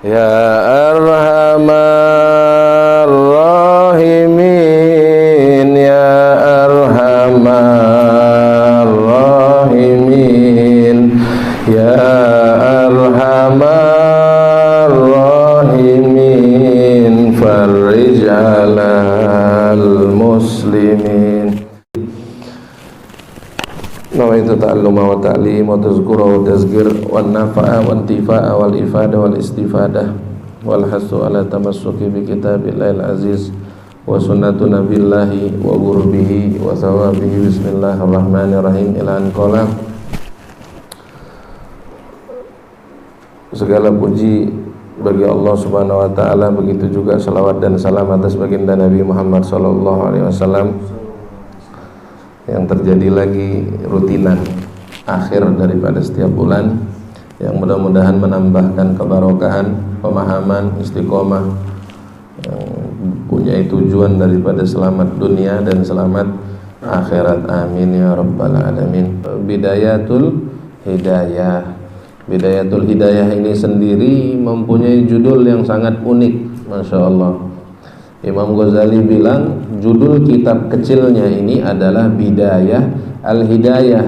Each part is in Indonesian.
Ya Arhamar Rahimin, Ya Arhamar Rahimin, Ya Arhamar Rahimin, farrij alal muslimin. Nawaitu ta'alluma wa ta'lim wa tazkura wa tazkir wa nafa'a wa intifa'a wal ifada wal istifadah wal hasu ala tamassuki bi kitabillahil aziz wa sunnatu nabillahi wa gurbihi wa thawabihi. Bismillahirrahmanirrahim. Ila anqala. Segala puji bagi Allah Subhanahu wa taala, begitu juga salawat dan salam atas baginda Nabi Muhammad sallallahu alaihi wasallam. Yang terjadi lagi rutinan akhir daripada setiap bulan yang mudah-mudahan menambahkan kebarokahan, pemahaman, istiqomah, yang punya tujuan daripada selamat dunia dan selamat akhirat. Amin ya rabbal alamin. Bidayatul Hidayah. Bidayatul Hidayah ini sendiri mempunyai judul yang sangat unik, Masya Allah. Imam Ghazali bilang judul kitab kecilnya ini adalah Bidayah Al-Hidayah,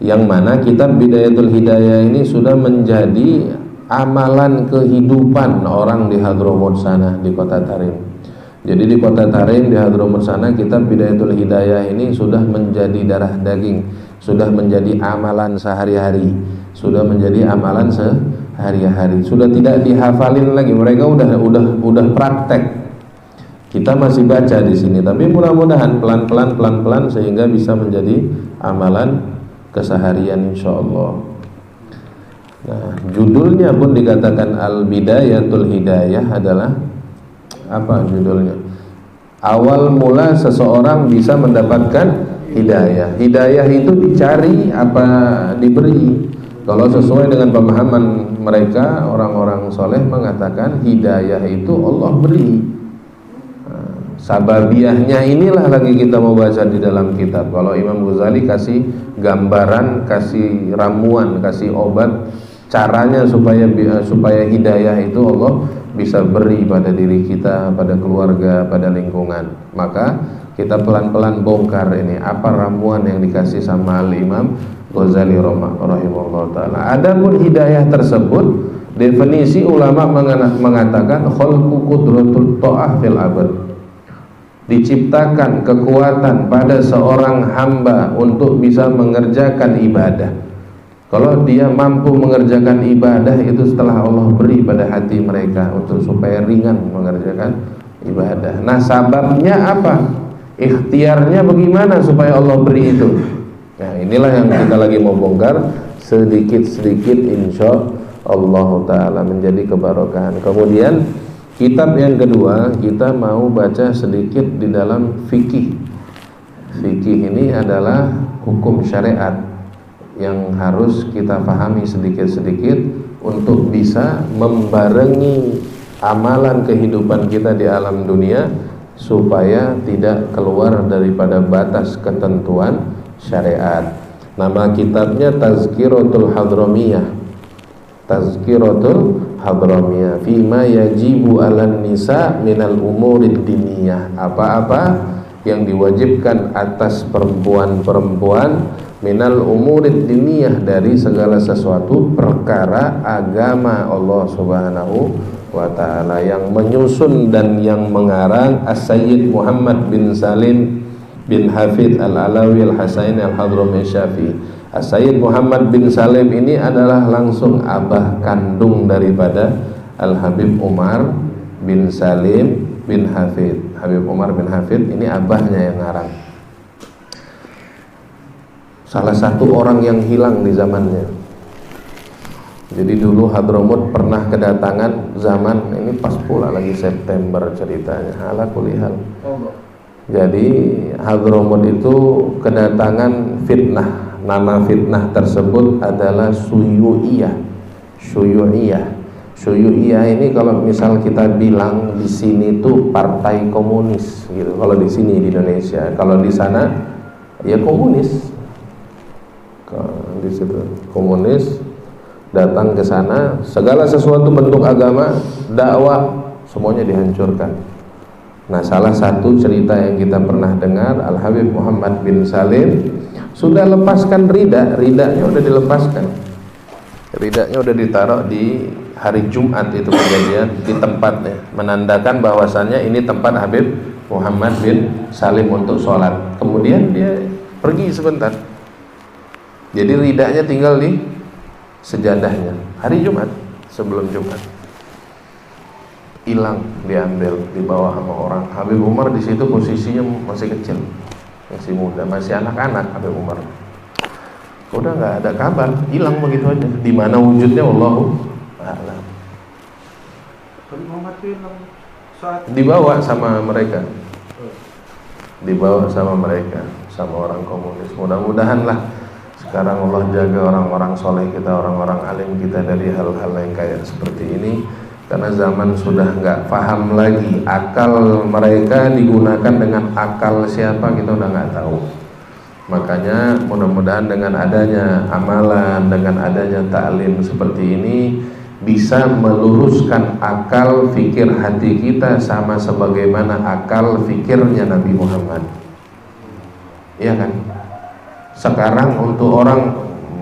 yang mana kitab Bidayatul Hidayah ini sudah menjadi amalan kehidupan orang di Hadramut sana, di kota Tarim. Jadi di kota Tarim, di Hadramut sana, kitab Bidayatul Hidayah ini sudah menjadi darah daging, sudah menjadi amalan sehari-hari, sudah menjadi amalan sehari-hari, sudah tidak dihafalin lagi. Mereka udah praktek. Kita masih baca di sini, tapi mudah-mudahan pelan-pelan sehingga bisa menjadi amalan keseharian insyaallah. Nah, judulnya pun dikatakan Al-Bidayatul Hidayah adalah apa judulnya? Awal mula seseorang bisa mendapatkan hidayah. Hidayah itu dicari apa diberi? Kalau sesuai dengan pemahaman mereka, orang-orang soleh mengatakan hidayah itu Allah beri. Sababiyahnya inilah lagi kita mau baca di dalam kitab. Kalau Imam Ghazali kasih gambaran, kasih ramuan, kasih obat caranya supaya hidayah itu Allah bisa beri pada diri kita, pada keluarga, pada lingkungan. Maka kita pelan-pelan bongkar ini apa ramuan yang dikasih sama Imam Ghazali rahimahullah taala. Adapun hidayah tersebut, definisi ulama mengatakan khalqu qudratul ta'ah fil abad, diciptakan kekuatan pada seorang hamba untuk bisa mengerjakan ibadah. Kalau dia mampu mengerjakan ibadah itu setelah Allah beri pada hati mereka untuk supaya ringan mengerjakan ibadah. Nah, sababnya apa? Ikhtiarnya bagaimana supaya Allah beri itu? Nah, inilah yang kita lagi mau bongkar sedikit-sedikit insya Allah ta'ala menjadi kebarokahan. Kemudian kitab yang kedua, kita mau baca sedikit di dalam fikih. Fikih ini adalah hukum syariat yang harus kita pahami sedikit-sedikit untuk bisa membarengi amalan kehidupan kita di alam dunia supaya tidak keluar daripada batas ketentuan syariat. Nama kitabnya Tazkiratul Hadramiyah. Tazkiratul Hadramiyah fima yajibu 'alan nisa minal umurid diniyah. Apa-apa yang diwajibkan atas perempuan-perempuan minal umurid diniyah, dari segala sesuatu perkara agama Allah Subhanahu wa taala. Yang menyusun dan yang mengarang As-Sayyid Muhammad bin Salim bin Hafidh Al-Alawi Al-Hasaini Al-Hadrami Syafi'i. Sayyid Muhammad bin Salim ini adalah langsung abah kandung daripada Al-Habib Umar bin Salim bin Hafidh. Habib Umar bin Hafidh ini abahnya yang ngarang. Salah satu orang yang hilang di zamannya. Jadi dulu Hadramut pernah kedatangan zaman ini pas pula lagi September ceritanya. Ala kulihal. Jadi Hadramut itu kedatangan fitnah. Nama fitnah tersebut adalah Syuyu'iyah. Syuyu'iyah ini kalau misal kita bilang di sini tuh partai komunis gitu. Kalau di sini di Indonesia, kalau di sana ya komunis. Di situ komunis datang ke sana, segala sesuatu bentuk agama, dakwah, semuanya dihancurkan. Nah, salah satu cerita yang kita pernah dengar, Al Habib Muhammad bin Salim sudah lepaskan ridanya udah dilepaskan, ridanya udah ditaruh di hari Jumat itu kejadian di tempatnya, menandakan bahwasannya ini tempat Habib Muhammad bin Salim untuk sholat. Kemudian dia pergi sebentar, jadi ridanya tinggal di sejadahnya. Hari Jumat, sebelum Jumat, hilang, diambil, dibawa sama orang. Habib Umar di situ posisinya masih kecil, masih muda, masih anak-anak. Habib Umar udah nggak ada kabar, hilang begitu aja. Di mana wujudnya, wallahu a'lam. Dibawa sama mereka, dibawa sama mereka, sama orang komunis. Mudah-mudahan lah sekarang Allah jaga orang-orang soleh kita, orang-orang alim kita dari hal-hal yang kayak seperti ini. Karena zaman sudah nggak paham lagi, akal mereka digunakan dengan akal siapa kita udah nggak tahu. Makanya mudah-mudahan dengan adanya amalan, dengan adanya ta'lim seperti ini bisa meluruskan akal fikir hati kita sama sebagaimana akal fikirnya Nabi Muhammad. Iya kan? Sekarang untuk orang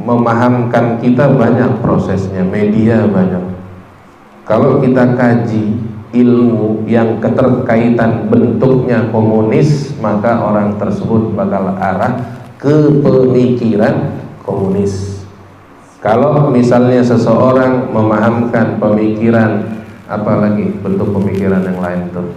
memahamkan kita banyak prosesnya, media banyak. Kalau kita kaji ilmu yang keterkaitan bentuknya komunis, maka orang tersebut bakal arah ke pemikiran komunis. Kalau misalnya seseorang memahamkan pemikiran, apalagi bentuk pemikiran yang lain tuh,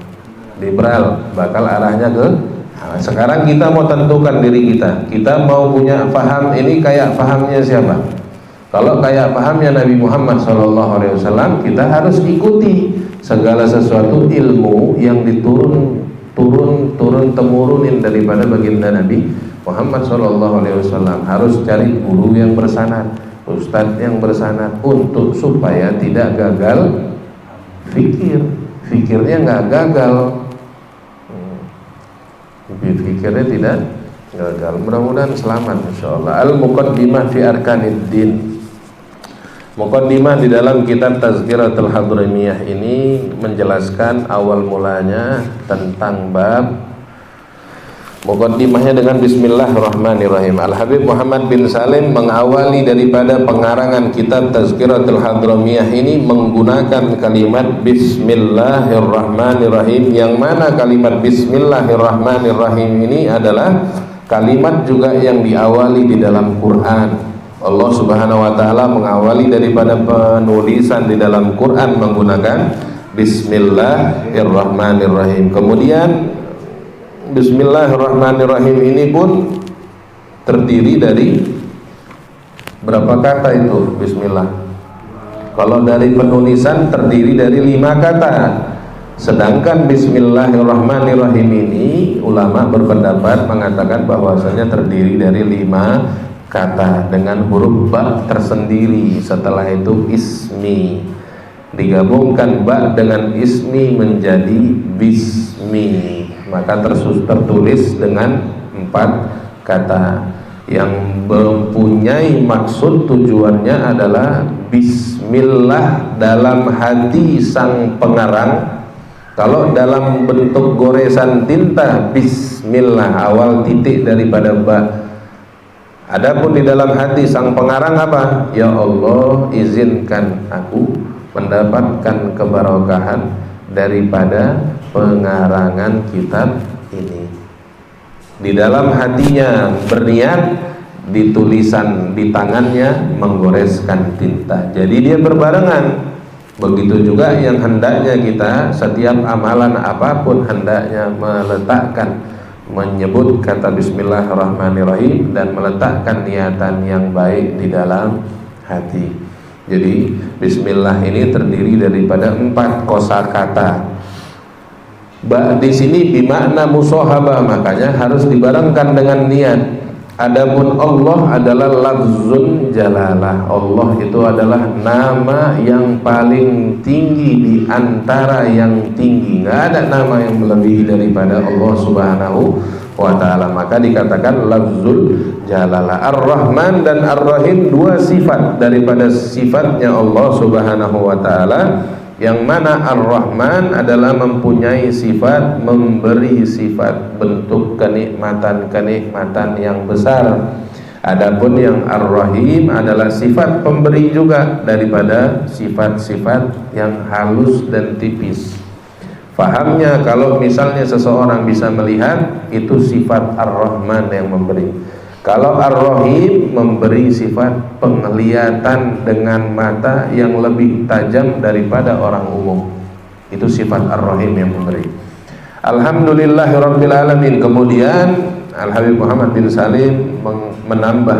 liberal, bakal arahnya ke. Nah, sekarang kita mau tentukan diri kita mau punya paham ini kayak pahamnya siapa? Kalau kayak pahamnya Nabi Muhammad SAW, kita harus ikuti segala sesuatu ilmu yang turun temurunin daripada baginda Nabi Muhammad SAW. Harus cari guru yang bersanad, ustadz yang bersanad, untuk supaya tidak gagal fikirnya nggak gagal, fikirnya tidak gagal. Mudah-mudahan selamat insyaallah. Al-Muqaddimah fi Arkaniddin. Muqaddimah di dalam kitab Tazkiratul Hadramiyah ini menjelaskan awal mulanya tentang bab. Muqaddimahnya dengan Bismillahirrahmanirrahim. Al-Habib Muhammad bin Salim mengawali daripada pengarangan kitab Tazkiratul Hadramiyah ini menggunakan kalimat Bismillahirrahmanirrahim, yang mana kalimat Bismillahirrahmanirrahim ini adalah kalimat juga yang diawali di dalam Quran. Allah Subhanahu wa taala mengawali daripada penulisan di dalam Quran menggunakan Bismillahirrahmanirrahim. Kemudian Bismillahirrahmanirrahim ini pun terdiri dari berapa kata itu Bismillah? Kalau dari penulisan terdiri dari 5 kata. Sedangkan Bismillahirrahmanirrahim ini ulama berpendapat mengatakan bahwasanya terdiri dari 5 kata dengan huruf ba tersendiri. Setelah itu ismi, digabungkan ba dengan ismi menjadi bismi, maka tertulis dengan 4 kata yang mempunyai maksud tujuannya adalah bismillah dalam hati sang pengarang. Kalau dalam bentuk goresan tinta, bismillah awal titik daripada ba. Adapun di dalam hati sang pengarang apa? Ya Allah, izinkan aku mendapatkan keberkahan daripada pengarangan kitab ini. Di dalam hatinya berniat, di tulisan di tangannya menggoreskan tinta. Jadi dia berbarengan. Begitu juga yang hendaknya kita setiap amalan apapun hendaknya meletakkan, menyebut kata Bismillahirrahmanirrahim dan meletakkan niatan yang baik di dalam hati. Jadi Bismillah ini terdiri daripada 4 kosakata. Di sini bimakna musohabah, makanya harus dibarengkan dengan niat. Adapun Allah adalah lafzun jalalah. Allah itu adalah nama yang paling tinggi di antara yang tinggi. Nggak ada nama yang melebihi daripada Allah Subhanahu wa ta'ala. Maka dikatakan lafzul jalalah. Ar-Rahman dan Ar-Rahim dua sifat daripada sifatnya Allah Subhanahu wa ta'ala, yang mana Ar-Rahman adalah mempunyai sifat memberi, sifat bentuk kenikmatan yang besar. Adapun yang Ar-Rahim adalah sifat pemberi juga daripada sifat-sifat yang halus dan tipis. Fahamnya kalau misalnya seseorang bisa melihat, itu sifat Ar-Rahman yang memberi. Kalau Ar-Rahim memberi sifat penglihatan dengan mata yang lebih tajam daripada orang umum. Itu sifat Ar-Rahim yang memberi. Alhamdulillahirabbil alamin. Kemudian Al-Habib Muhammad bin Salim menambah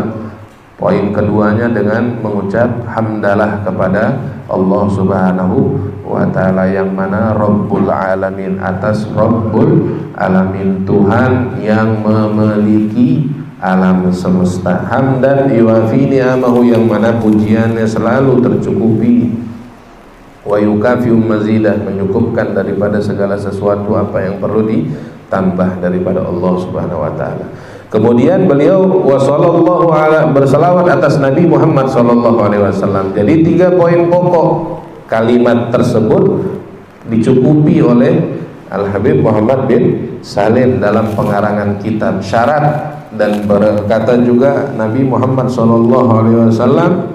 poin keduanya dengan mengucap hamdalah kepada Allah Subhanahu wa ta'ala, yang mana Rabbul Alamin, atas Rabbul Alamin, Tuhan yang memiliki alam semesta. Hamdan yuwafi ni'amahu, yang mana pujiannya selalu tercukupi, wa yukafiu mazidah, menyukupkan daripada segala sesuatu apa yang perlu ditambah daripada Allah Subhanahu wa ta'ala. Kemudian beliau wasallallahu ala, bersalawat atas Nabi Muhammad sallallahu alaihi wasallam. Jadi 3 poin pokok kalimat tersebut dicukupi oleh Al-Habib Muhammad bin Salim dalam pengarangan kitab Syarat. Dan berkata juga Nabi Muhammad sallallahu alaihi wasallam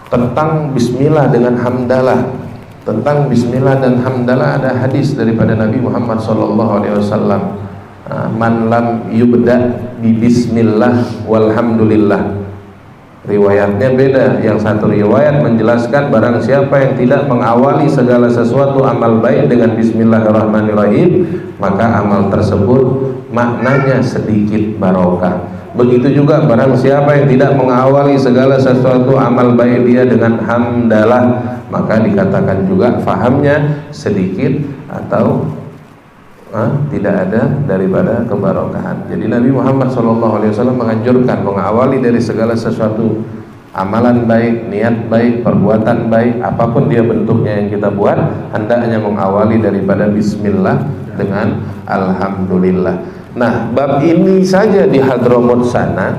tentang bismillah dengan hamdalah. Tentang bismillah dan hamdalah ada hadis daripada Nabi Muhammad sallallahu alaihi wasallam, man lam yubda bi bismillah walhamdulillah. Riwayatnya beda. Yang satu riwayat menjelaskan barang siapa yang tidak mengawali segala sesuatu amal baik dengan bismillahirrahmanirrahim, maka amal tersebut maknanya sedikit barokah. Begitu juga barang siapa yang tidak mengawali segala sesuatu amal baik dia dengan hamdalah, maka dikatakan juga fahamnya sedikit atau tidak ada daripada kebarokahan. Jadi Nabi Muhammad SAW menganjurkan mengawali dari segala sesuatu amalan baik, niat baik, perbuatan baik, apapun dia bentuknya yang kita buat, hendaknya mengawali daripada bismillah dengan alhamdulillah. Nah, bab ini saja di Hadramut sana.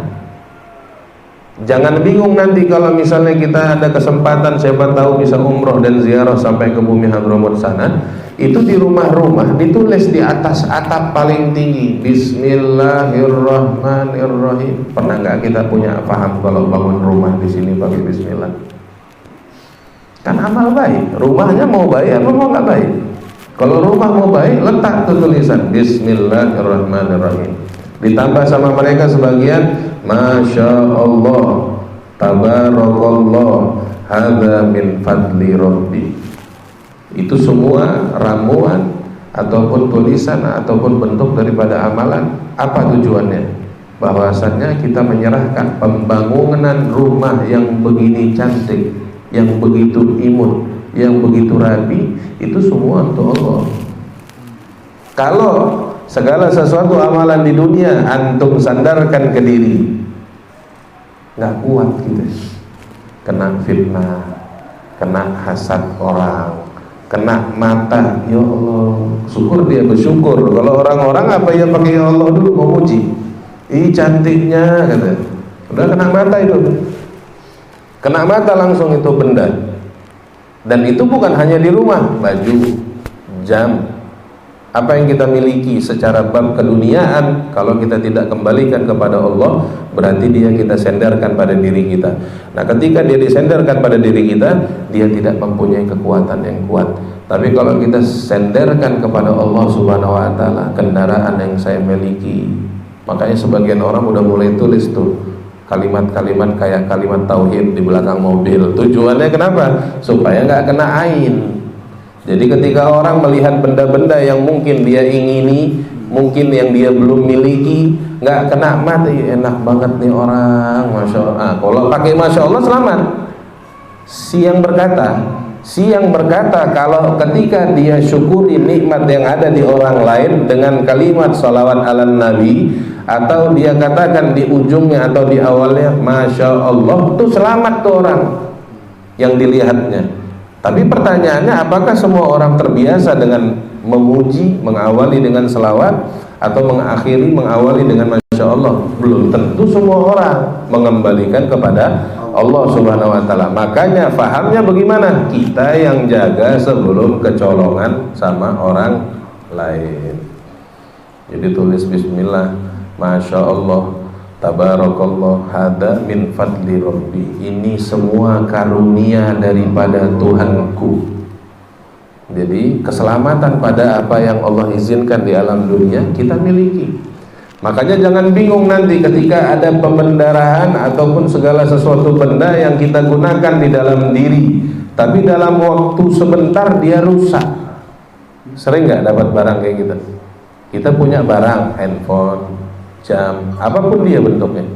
Jangan bingung nanti kalau misalnya kita ada kesempatan, siapa tahu bisa umroh dan ziarah sampai ke bumi Hadramut sana. Itu di rumah-rumah ditulis di atas atap paling tinggi Bismillahirrahmanirrahim. Pernah nggak kita punya paham kalau bangun rumah di sini pakai Bismillah? Kan amal baik. Rumahnya mau baik apa mau nggak baik? Kalau rumah mau baik, letak tuh tulisan Bismillahirrahmanirrahim. Ditambah sama mereka sebagian, Masya Allah, Tabarakallah, hadza min fadli Rabbi. Itu semua ramuan ataupun tulisan ataupun bentuk daripada amalan. Apa tujuannya? Bahwasannya kita menyerahkan pembangunan rumah yang begini cantik, yang begitu imut, yang begitu rapi, itu semua untuk Allah. Kalau segala sesuatu amalan di dunia antum sandarkan ke diri, nggak kuat kita, kena fitnah, kena hasad orang, kena mata, ya Allah, syukur dia bersyukur. Kalau orang-orang apa ya pakai ya Allah dulu mau muji, ih cantiknya kata, udah kena mata itu, kena mata langsung itu benda. Dan itu bukan hanya di rumah, baju, jam, apa yang kita miliki secara bab keduniaan, kalau kita tidak kembalikan kepada Allah, berarti dia kita senderkan pada diri kita. Nah, ketika dia disenderkan pada diri kita, dia tidak mempunyai kekuatan yang kuat. Tapi kalau kita senderkan kepada Allah Subhanahu wa ta'ala, kendaraan yang saya miliki, makanya sebagian orang udah mulai tulis tuh kalimat-kalimat kayak kalimat tauhid di belakang mobil. Tujuannya kenapa? Supaya nggak kena ain. Jadi ketika orang melihat benda-benda yang mungkin dia ingini, mungkin yang dia belum miliki, nggak kena mati, enak banget nih orang, masya Allah. Kalau pakai masya Allah selamat. Si yang berkata kalau ketika dia syukuri nikmat yang ada di orang lain dengan kalimat salawat ala nabi, atau dia katakan di ujungnya atau di awalnya masya Allah, itu selamat tuh orang yang dilihatnya. Tapi pertanyaannya, apakah semua orang terbiasa dengan memuji, mengawali dengan selawat atau mengawali dengan Masya Allah. Belum tentu semua orang mengembalikan kepada Allah Subhanahu wa Ta'ala. Makanya fahamnya bagaimana? Kita yang jaga sebelum kecolongan sama orang lain. Jadi tulis bismillah, Masya Allah, Tabarakallah, hada min fadli Rabbi. Ini semua karunia daripada Tuhanku. Jadi keselamatan pada apa yang Allah izinkan di alam dunia kita miliki. Makanya jangan bingung nanti ketika ada pembendaharaan ataupun segala sesuatu benda yang kita gunakan di dalam diri, tapi dalam waktu sebentar dia rusak. Sering nggak dapat barang kayak gitu? Kita punya barang, handphone, jam, apapun dia bentuknya,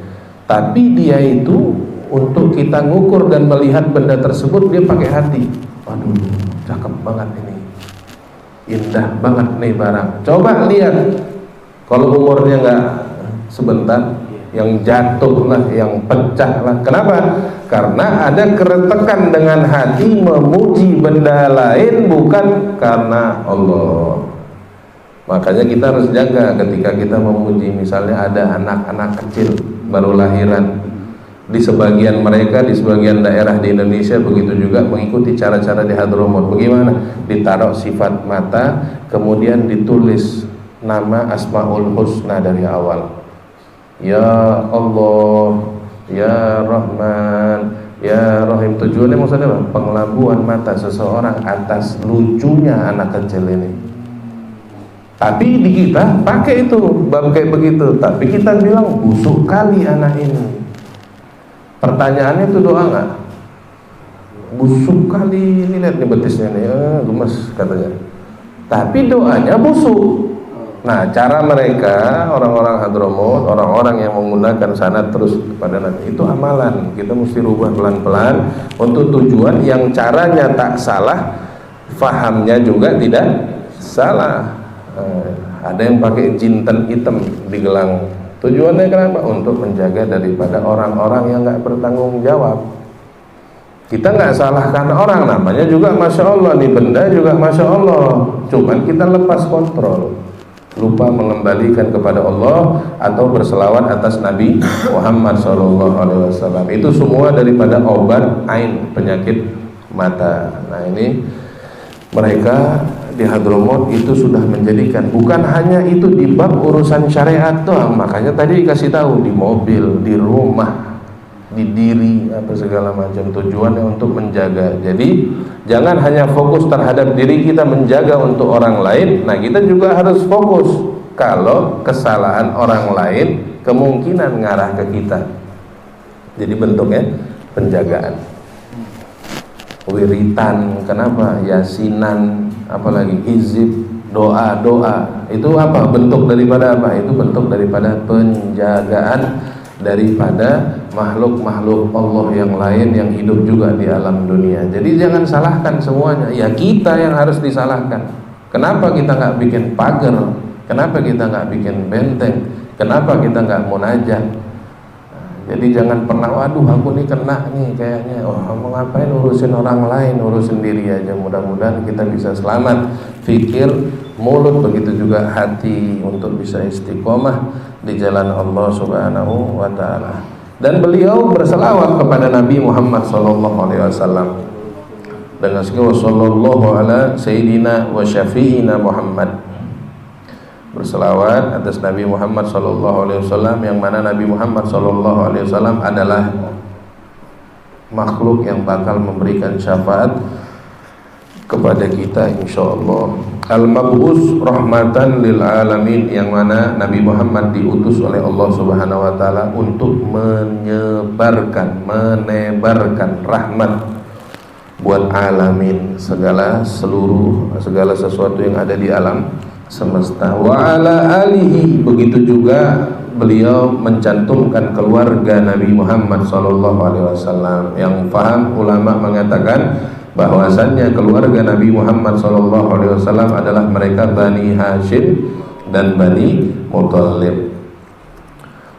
tapi dia itu untuk kita ngukur dan melihat benda tersebut dia pakai hati. Waduh, cakep banget ini, indah banget nih barang. Coba lihat, kalau umurnya nggak sebentar, yang jatuh lah, yang pecah lah. Kenapa? Karena ada keretakan dengan hati memuji benda lain bukan karena Allah. Makanya kita harus jaga ketika kita memuji. Misalnya ada anak-anak kecil baru lahiran, di sebagian mereka, di sebagian daerah di Indonesia begitu juga mengikuti cara-cara di Hadramut. Bagaimana? Ditaruh sifat mata, kemudian ditulis nama Asmaul Husna dari awal. Ya Allah, Ya Rahman, Ya Rahim. Tujuannya maksudnya apa? Pengelabuan mata seseorang atas lucunya anak kecil ini. Tapi di kita pakai itu bab kayak begitu, tapi kita bilang busuk kali anak ini. Pertanyaannya itu doa nggak? Busuk kali ini, lihat nih betisnya nih, gemes katanya. Tapi doanya busuk. Nah, cara mereka orang-orang Hadramut, orang-orang yang menggunakan sanad terus kepada Nabi itu amalan. Kita mesti rubah pelan-pelan untuk tujuan yang caranya tak salah, fahamnya juga tidak salah. Ada yang pakai jinten hitam di gelang. Tujuannya kenapa? Untuk menjaga daripada orang-orang yang nggak bertanggung jawab. Kita nggak salahkan orang, namanya juga Masya Allah, nih benda juga Masya Allah. Cuman kita lepas kontrol, lupa mengembalikan kepada Allah atau berselawat atas Nabi Muhammad SAW. Itu semua daripada obat ain, penyakit mata. Nah ini mereka di Hadramut itu sudah menjadikan, bukan hanya itu di bab urusan syariat doang. Makanya tadi dikasih tahu di mobil, di rumah, di diri, apa segala macam. Tujuannya untuk menjaga. Jadi jangan hanya fokus terhadap diri kita, menjaga untuk orang lain. Nah kita juga harus fokus kalau kesalahan orang lain kemungkinan ngarah ke kita. Jadi bentuknya penjagaan. Wiritan, kenapa? Yasinan, apalagi hizib, doa-doa. Itu apa? Bentuk daripada apa? Itu bentuk daripada penjagaan daripada makhluk-makhluk Allah yang lain yang hidup juga di alam dunia. Jadi jangan salahkan semuanya. Ya kita yang harus disalahkan. Kenapa kita nggak bikin pagar? Kenapa kita nggak bikin benteng? Kenapa kita nggak munajat? Jadi jangan pernah, waduh aku nih kena nih kayaknya, oh mau ngapain urusin orang lain, urusin diri aja. Mudah-mudahan kita bisa selamat fikir, mulut, begitu juga hati untuk bisa istiqomah di jalan Allah Subhanahu wa Ta'ala. Dan beliau berselawat kepada Nabi Muhammad SAW dengan segala sallallahu ala sayyidina wa syafi'ina Muhammad. Berselawat atas Nabi Muhammad SAW, yang mana Nabi Muhammad SAW adalah makhluk yang bakal memberikan syafaat kepada kita insyaallah. Al-Mab'us rahmatan lil alamin, yang mana Nabi Muhammad diutus oleh Allah Subhanahu wa Ta'ala untuk menebarkan rahmat buat alamin, segala sesuatu yang ada di alam semesta. Wa ala alihi, begitu juga beliau mencantumkan keluarga Nabi Muhammad SAW. Yang paham ulama mengatakan bahwasannya keluarga Nabi Muhammad SAW adalah mereka Bani Hashim dan Bani Muthalib.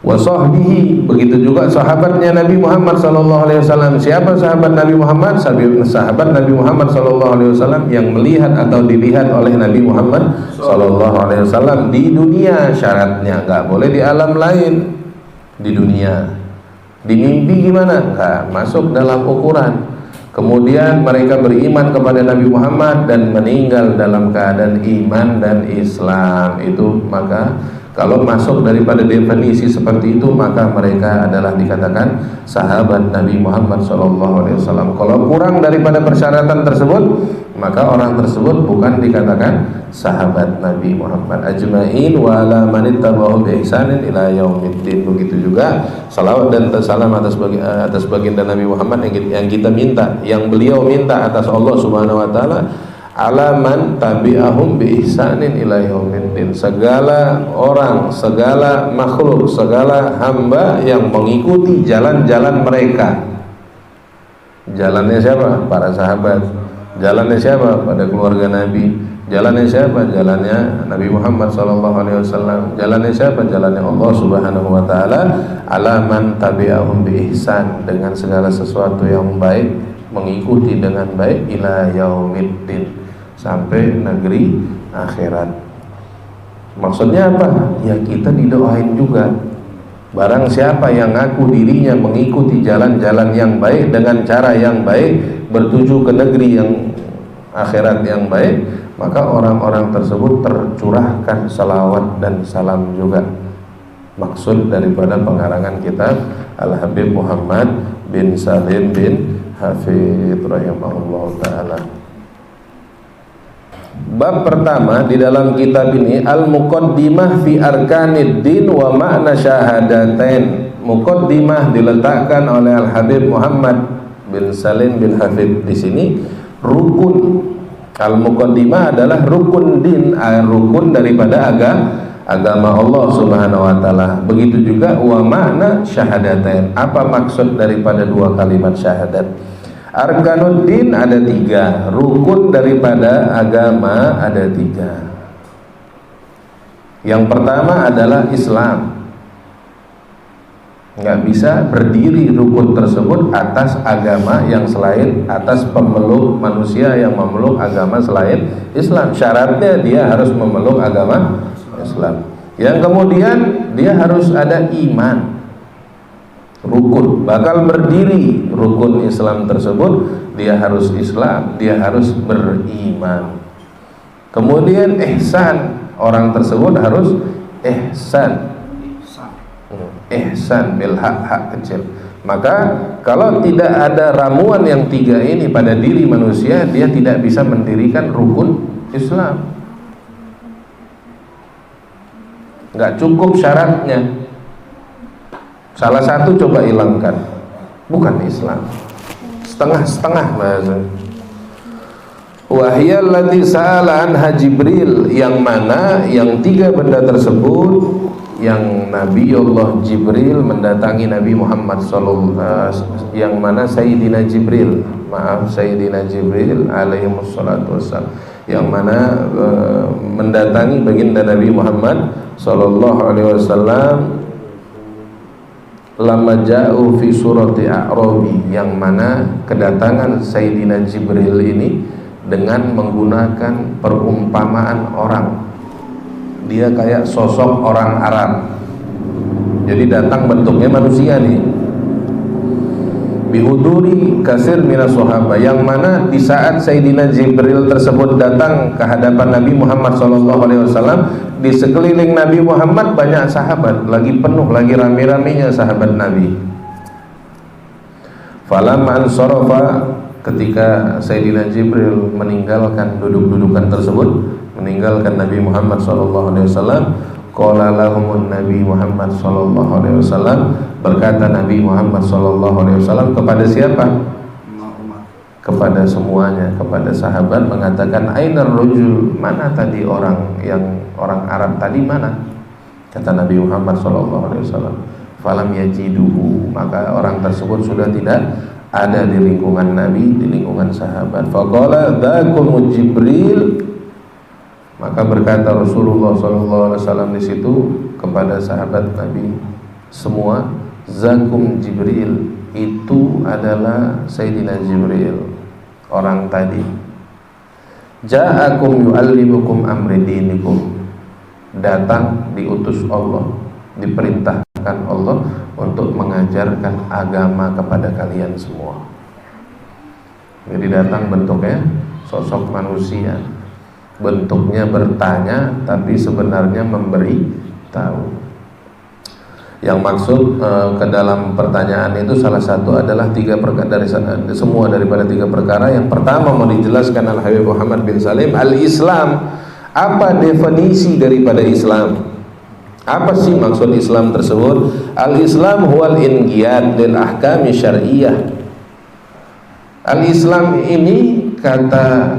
wa sahbihi, begitu juga sahabatnya Nabi Muhammad sallallahu alaihi wasallam. Siapa sahabat Nabi Muhammad? Sahabat Nabi Muhammad sallallahu alaihi wasallam yang melihat atau dilihat oleh Nabi Muhammad sallallahu alaihi wasallam di dunia. Syaratnya enggak boleh di alam lain, di dunia. Di mimpi gimana? Enggak masuk dalam ukuran. Kemudian mereka beriman kepada Nabi Muhammad dan meninggal dalam keadaan iman dan Islam. Itu maka kalau masuk daripada definisi seperti itu, maka mereka adalah dikatakan sahabat Nabi Muhammad SAW. Kalau kurang daripada persyaratan tersebut, maka orang tersebut bukan dikatakan sahabat Nabi Muhammad ajma'in wa ala man ittaba'ahum bi ihsanin ila yaumiddin. Begitu juga salawat dan salam atas baginda Nabi Muhammad yang kita minta, yang beliau minta atas Allah Subhanahu wa taala, alaman tabi'ahum bi ihsanin ila yaumiddin. Segala orang, segala makhluk, segala hamba yang mengikuti jalan-jalan mereka. Jalannya siapa? Para sahabat. Jalannya siapa? Pada keluarga Nabi. Jalannya siapa? Jalannya Nabi Muhammad SAW. Jalannya siapa? Jalannya Allah Subhanahu wa taala. Alaman tabi'ahum bi ihsan, dengan segala sesuatu yang baik, mengikuti dengan baik ila yaumiddin, sampai negeri akhirat. Maksudnya apa? Ya kita didoain juga. Barang siapa yang ngaku dirinya mengikuti jalan-jalan yang baik dengan cara yang baik, bertuju ke negeri yang akhirat yang baik, maka orang-orang tersebut tercurahkan salawat dan salam juga. Maksud daripada pengarangan kitab Al-Habib Muhammad bin Salim bin Hafidh rahimahullah ta'ala. Bab pertama di dalam kitab ini Al-Muqaddimah fi Arkanid Din wa Ma'na Syahadatain. Muqaddimah diletakkan oleh Al-Habib Muhammad bin Salim bin Hafidh di sini. Rukun Al-Muqaddimah adalah rukun din, rukun daripada agama Allah Subhanahu wa taala. Begitu juga wa ma'na syahadatain. Apa maksud daripada dua kalimat syahadat? Arkanuddin ada tiga, rukun daripada agama ada tiga. Yang pertama adalah Islam. Nggak bisa berdiri rukun tersebut atas agama yang selain, atas pemeluk manusia yang memeluk agama selain Islam. Syaratnya dia harus memeluk agama Islam. Yang kemudian dia harus ada iman. Rukun bakal berdiri rukun Islam tersebut, dia harus Islam, dia harus beriman. Kemudian ihsan, orang tersebut harus ihsan bil hak kecil. Maka kalau tidak ada ramuan yang tiga ini pada diri manusia, dia tidak bisa mendirikan rukun Islam. Nggak cukup syaratnya. Salah satu coba hilangkan, bukan Islam. Setengah-setengah bahasa. Wahyal ladzi sa'ala anha Jibril, yang mana yang tiga benda tersebut yang Nabi Allah Jibril mendatangi Nabi Muhammad sallallahu, yang mana Sayyidina Jibril, Sayyidina Jibril alaihi wassalatu wassalam, yang mana mendatangi baginda Nabi Muhammad sallallahu alaihi wasallam lama ja'u fi surati A'rabi, yang mana kedatangan Sayyidina Jibril ini dengan menggunakan perumpamaan orang. Dia kayak sosok orang Arab. Jadi datang bentuknya manusia nih. Bihuduri kasir minas sahabat, yang mana di saat Sayyidina Jibril tersebut datang ke hadapan Nabi Muhammad SAW, di sekeliling Nabi Muhammad banyak sahabat, lagi penuh, lagi rame-ramenya sahabat Nabi. Falamma ansarafa, ketika Sayyidina Jibril meninggalkan duduk-dudukan tersebut, meninggalkan Nabi Muhammad SAW, qala lahumun Nabi Muhammad SAW, berkata Nabi Muhammad SAW kepada siapa? Kepada semuanya, kepada sahabat, mengatakan ainar rajul, mana tadi orang yang orang Arab tadi mana? Kata Nabi Muhammad SAW, falam yajiduhu, maka orang tersebut sudah tidak ada di lingkungan Nabi, di lingkungan sahabat. Faqala dzakum Jibril, maka berkata Rasulullah SAW di situ kepada sahabat Nabi, semua. Zakum Jibril, itu adalah Sayyidina Jibril, orang tadi. Ja'akum yu'allimukum amri dinikum, datang diutus Allah, diperintahkan Allah untuk mengajarkan agama kepada kalian semua. Jadi datang bentuknya sosok manusia, bentuknya bertanya, tapi sebenarnya memberi tahu. Yang maksud ke dalam pertanyaan itu salah satu adalah tiga perkara semua daripada tiga perkara. Yang pertama mau dijelaskan Al Habib Muhammad bin Salim, Al-Islam. Apa definisi daripada Islam? Apa sih maksud Islam tersebut? Al-Islam huwal inqiyad lil ahkami syar'iyyah. Al-Islam ini kata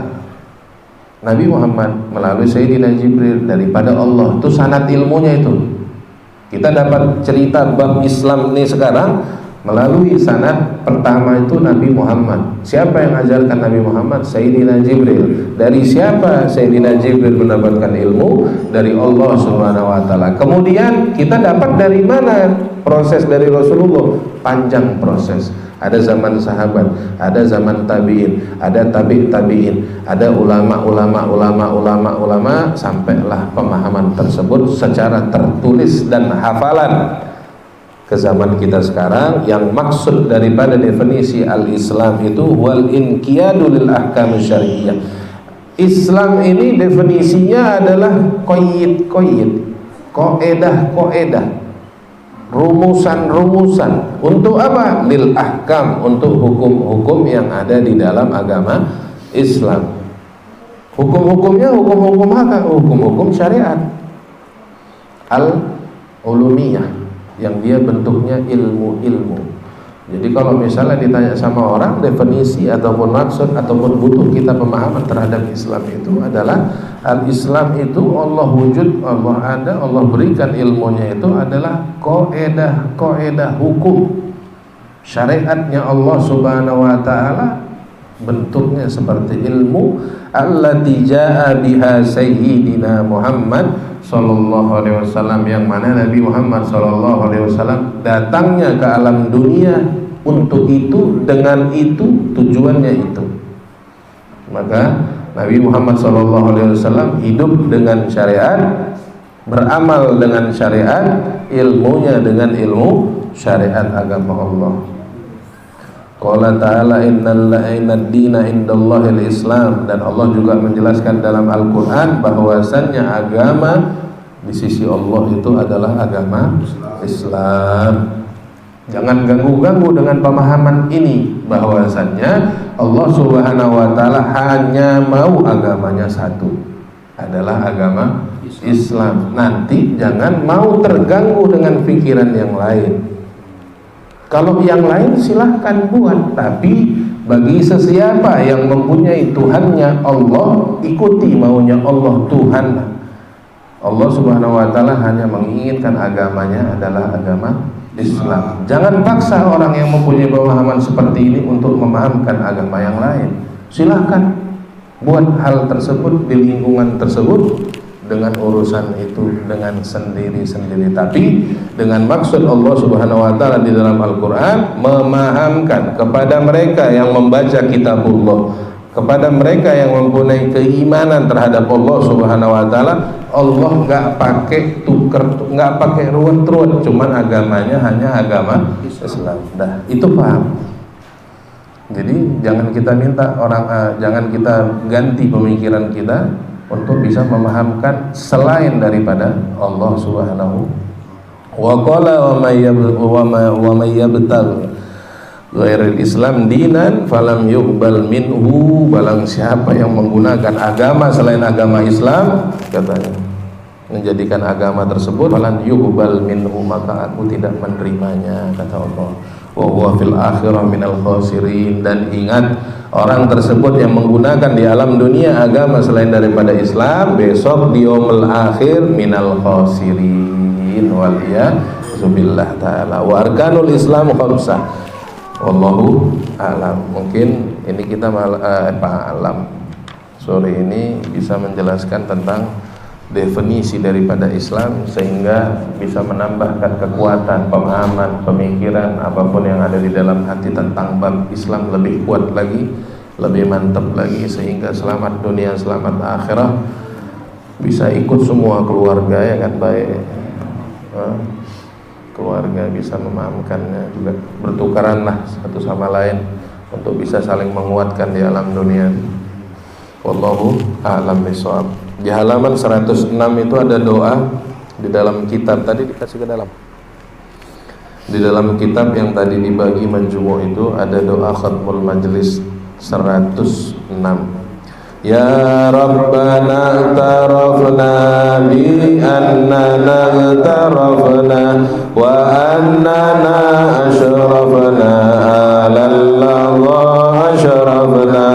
Nabi Muhammad melalui Sayyidina Jibril daripada Allah, itu sanad ilmunya itu. Kita dapat cerita bab Islam ini sekarang melalui sanad pertama itu Nabi Muhammad. Siapa yang ajarkan Nabi Muhammad? Sayyidina Jibril. Dari siapa Sayyidina Jibril mendapatkan ilmu? Dari Allah Subhanahu wa taala. Kemudian kita dapat dari mana proses dari Rasulullah? Panjang proses. Ada zaman sahabat, ada zaman tabi'in, ada tabi'in, ada ulama, sampailah pemahaman tersebut secara tertulis dan hafalan ke zaman kita sekarang. Yang maksud daripada definisi al-Islam itu wal inqiyadu lil ahkam syar'iyyah. Islam ini definisinya adalah qaid-qaid, qaedah-qaedah, rumusan-rumusan. Untuk apa? Lil ahkam, untuk hukum-hukum yang ada di dalam agama Islam. Hukum-hukumnya hukum-hukum apa? Hukum-hukum syariat al-ulumiyah, yang dia bentuknya ilmu-ilmu. Jadi kalau misalnya ditanya sama orang definisi ataupun maksud ataupun butuh kita pemahaman terhadap Islam itu adalah al-Islam itu Allah wujud, Allah ada, Allah berikan ilmunya itu adalah qaedah hukum syariatnya Allah Subhanahu wa taala, bentuknya seperti ilmu allati jaa biha sayyidina Muhammad sallallahu alaihi wasallam, yang mana Nabi Muhammad sallallahu alaihi wasallam datangnya ke alam dunia untuk itu, dengan itu, tujuannya itu. Maka Nabi Muhammad sallallahu alaihi wasallam hidup dengan syariat, beramal dengan syariat, ilmunya dengan ilmu syariat agama Allah. Qala ta'ala innad dina indallahil Islam, dan Allah juga menjelaskan dalam Al-Quran bahwasannya agama di sisi Allah itu adalah agama Islam. Jangan ganggu-ganggu dengan pemahaman ini, bahwasannya Allah Subhanahu wa taala hanya mau agamanya satu, adalah agama Islam. Nanti jangan mau terganggu dengan pikiran yang lain. Kalau yang lain silahkan buat, tapi bagi sesiapa yang mempunyai Tuhannya Allah, ikuti maunya Allah, Tuhan. Allah Subhanahu wa taala hanya menginginkan agamanya adalah agama Islam. Jangan paksa orang yang mempunyai pemahaman seperti ini untuk memahamkan agama yang lain. Silahkan buat hal tersebut di lingkungan tersebut, dengan urusan itu dengan sendiri-sendiri, tapi dengan maksud Allah Subhanahu wa taala di dalam Al-Qur'an memahamkan kepada mereka yang membaca kitabullah, kepada mereka yang mempunyai keimanan terhadap Allah Subhanahu wa taala. Allah enggak pakai tuker, enggak pakai ruwet-ruwet, cuman agamanya hanya agama Islam. Dah, itu paham. Jadi jangan kita minta orang, jangan kita ganti pemikiran kita untuk bisa memahamkan selain daripada Allah Subhanahu wa qala wa may yabtaghi ghairil Islam dinan falam yuqbal minhu, barang siapa yang menggunakan agama selain agama Islam, katanya, menjadikan agama tersebut falan yuqbal minhu, maka aku tidak menerimanya, kata Allah. Wa huwa fil akhirah minal khasirin, dan ingat, orang tersebut yang menggunakan di alam dunia agama selain daripada Islam, besok di yaumul akhir minal khasirin wal iyadzubillah ta'ala. Wa arkanul Islam khamsah, wallahu a'lam. Mungkin ini kita sore ini bisa menjelaskan tentang definisi daripada Islam, sehingga bisa menambahkan kekuatan pemahaman, pemikiran, apapun yang ada di dalam hati tentang bab Islam lebih kuat lagi, lebih mantap lagi, sehingga selamat dunia selamat akhirah, bisa ikut semua keluarga ya kan, baik keluarga bisa memahamkannya juga, bertukaranlah satu sama lain untuk bisa saling menguatkan di alam dunia. Wallahu a'lam bishawab. Di halaman 106 itu ada doa di dalam kitab, tadi dikasih ke dalam. Di dalam kitab yang tadi dibagi Manjmu' itu ada doa khatmul majlis 106. Ya Rabbana tarafna bi annana tarafna wa annana ashrafna alallah ashrafna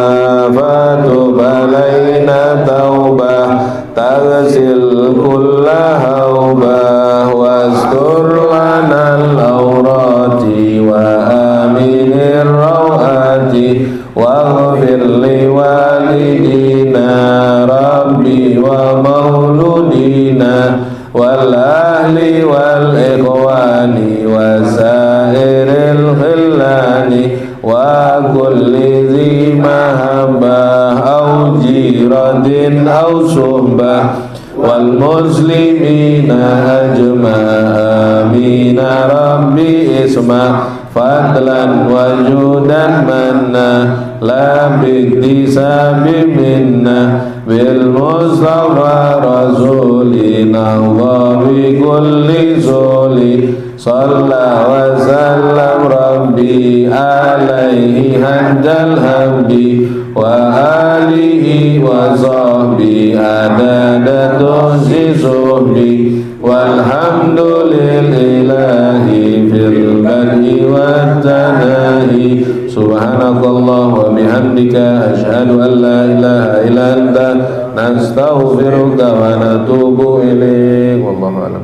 fatub alaina taubah taghsil kulla haubah wastur lana al-awrati wa aminir rawati waghfir li walidina rabbi wa mauludina wal ahli wal ikhwani wa sairil khillani wa kulli dhi mahabbah au jiradin au suhbah wal muslimina ajma'a amin rabbi isma fadlan wa judan manna la biktisabi minna bil mustafa rasulina wa bi kulli suli salla wa sallam rabbi alaihi hanjal habbi wa alihi wa sahbi adada tusi suhbi walhamdulillahi fil badi wa tanahi subhanakallah wa bihamdika asyhadu an la ilaha illa anta nastaghfiruka wa natubu ilaik wallahu a'lam.